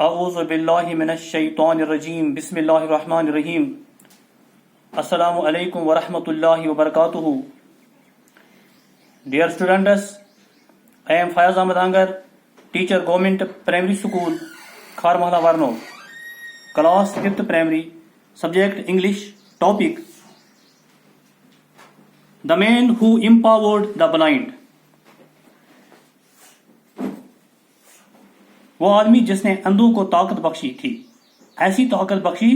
اعوذ باللہ من الشیطان الرجیم بسم اللہ الرحمن الرحیم السلام علیکم ورحمۃ اللہ وبرکاتہ. Dear students, I am Fayaz Ahmed Angar, teacher Government Primary School, Kharmahla Varno, class 5th primary, subject English, topic The man who empowered the blind. وہ آدمی جس نے اندھوں کو طاقت بخشی تھی، ایسی طاقت بخشی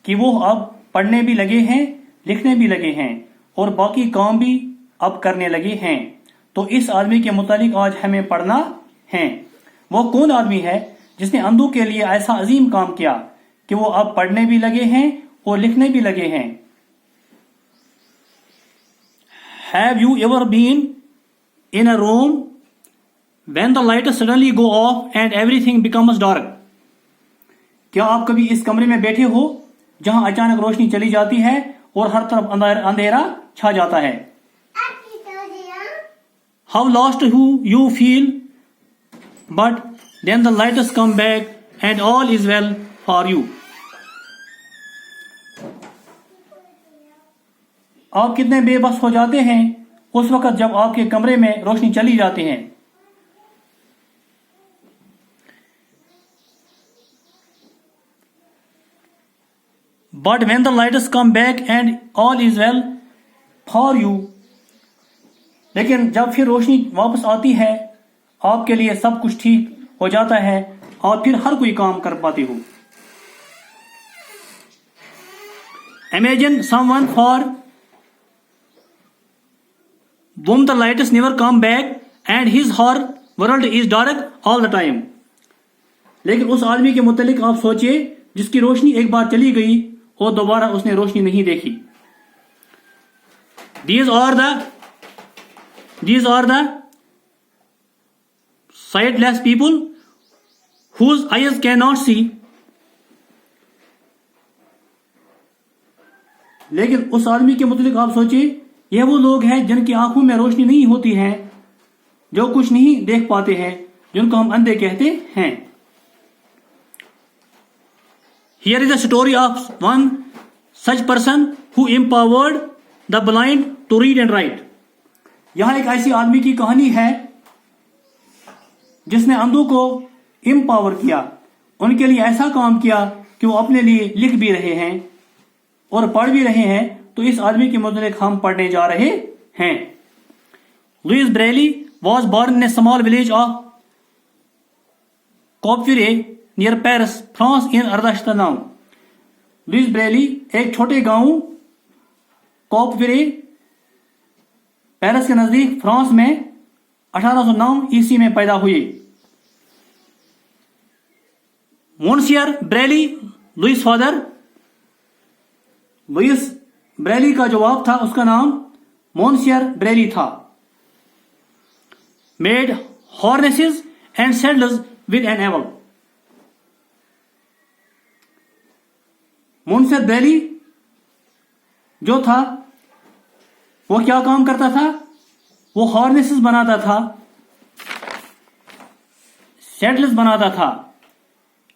کہ وہ اب پڑھنے بھی لگے ہیں، لکھنے بھی لگے ہیں اور باقی کام بھی اب کرنے لگے ہیں. تو اس آدمی کے متعلق آج ہمیں پڑھنا ہے. وہ کون آدمی ہے جس نے اندھوں کے لیے ایسا عظیم کام کیا کہ وہ اب پڑھنے بھی لگے ہیں اور لکھنے بھی لگے ہیں. Have you ever been in a room when the lights suddenly go off and everything becomes dark? کیا آپ کبھی اس کمرے میں بیٹھے ہو جہاں اچانک روشنی چلی جاتی ہے اور ہر طرف اندھیرا چھا جاتا ہے؟ How lost you feel, but then the lights come back and all is well for you. آپ کتنے بے بس ہو جاتے ہیں اس وقت جب آپ کے کمرے میں روشنی چلی جاتی ہے. But when the lights come back and all is well for you, لیکن جب پھر روشنی واپس آتی ہے آپ کے لیے سب کچھ ٹھیک ہو جاتا ہے، آپ پھر ہر کوئی کام کر پاتے ہو. Imagine someone for whom the lights never come back and his whole world is dark all the time. لیکن اس آدمی کے متعلق آپ سوچئے جس کی روشنی ایک بار چلی گئی اور دوبارہ اس نے روشنی نہیں دیکھی. These are the sightless people whose eyes cannot see. لیکن اس آدمی کے متعلق آپ سوچئے یہ وہ لوگ ہیں جن کی آنکھوں میں روشنی نہیں ہوتی ہے، جو کچھ نہیں دیکھ پاتے ہیں، جن کو ہم اندھے کہتے ہیں. Here is a story of one such person who empowered the blind to read and write. یہاں ایک ایسی آدمی کی کہانی ہے جس نے اندھوں کو امپاور کیا، ان کے لیے ایسا کام کیا کہ وہ اپنے لیے لکھ بھی رہے ہیں اور پڑھ بھی رہے ہیں. تو اس آدمی کے متعلق ہم پڑھنے جا رہے ہیں. Louis Braille was born in a small village of Coupvray near Paris, France in 1809. Louis Braille ایک چھوٹے گاؤں کوپورے پیرس کے نزدیک فرانس میں 1809 عیسوی میں پیدا ہوئے. Monsieur Braille Louis father, Louis Braille کا جو باپ تھا اس کا نام مونسیئر بریلی تھا. Made harnesses and saddles with an awl. Monsieur Braille جو تھا وہ کیا کام کرتا تھا؟ وہ ہارنیسز بناتا تھا، سیڈلز بناتا تھا.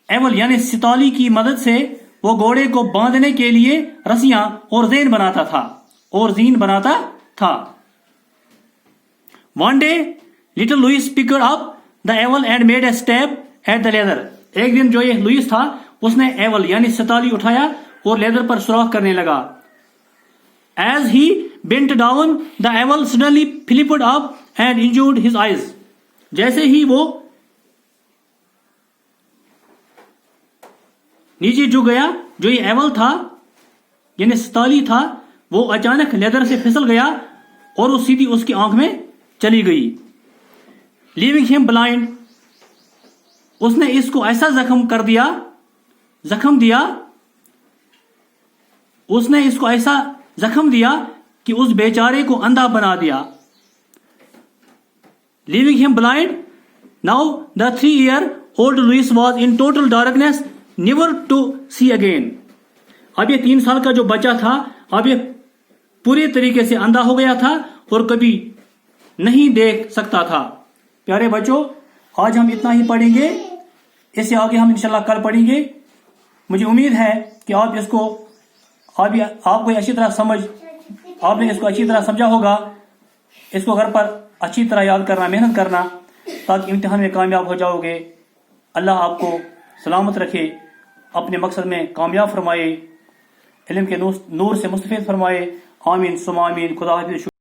ایول یعنی ستالی کی مدد سے وہ گھوڑے کو باندھنے کے لیے رسیاں اور زین بناتا تھا. One day, little Louis picked up the awl and made a stab at the leather. ایک دن جو یہ لوئس تھا اس نے ایول یعنی ستالی اٹھایا اور لیدر پر سوراخ کرنے لگا. As he bent down, the awl suddenly flipped up and injured his eyes. جیسے ہی وہ نیچے جھک گیا، جو یہ ایول تھا یعنی ستالی تھا وہ اچانک لیدر سے پھسل گیا اور وہ سیدھی اس کی آنکھ میں چلی گئی. لیونگ ہم بلائنڈ، اس نے اس کو ایسا زخم دیا کہ اس بیچارے کو اندھا بنا دیا. لیونگ ہم blind. Now the 3-year-old Louis was in total darkness, never to see again. اب یہ 3 سال کا جو بچہ تھا اب یہ پورے طریقے سے اندھا ہو گیا تھا اور کبھی نہیں دیکھ سکتا تھا. پیارے بچوں، آج ہم اتنا ہی پڑھیں گے. اس سے آگے ہم انشاءاللہ کل پڑھیں گے. مجھے امید ہے کہ آپ کو اچھی طرح آپ نے اس کو اچھی طرح سمجھا ہوگا. اس کو گھر پر اچھی طرح یاد کرنا، محنت کرنا، تاکہ امتحان میں کامیاب ہو جاؤ گے. اللہ آپ کو سلامت رکھے، اپنے مقصد میں کامیاب فرمائے، علم کے نور سے مستفید فرمائے. آمین ثم آمین. خدا حافظ.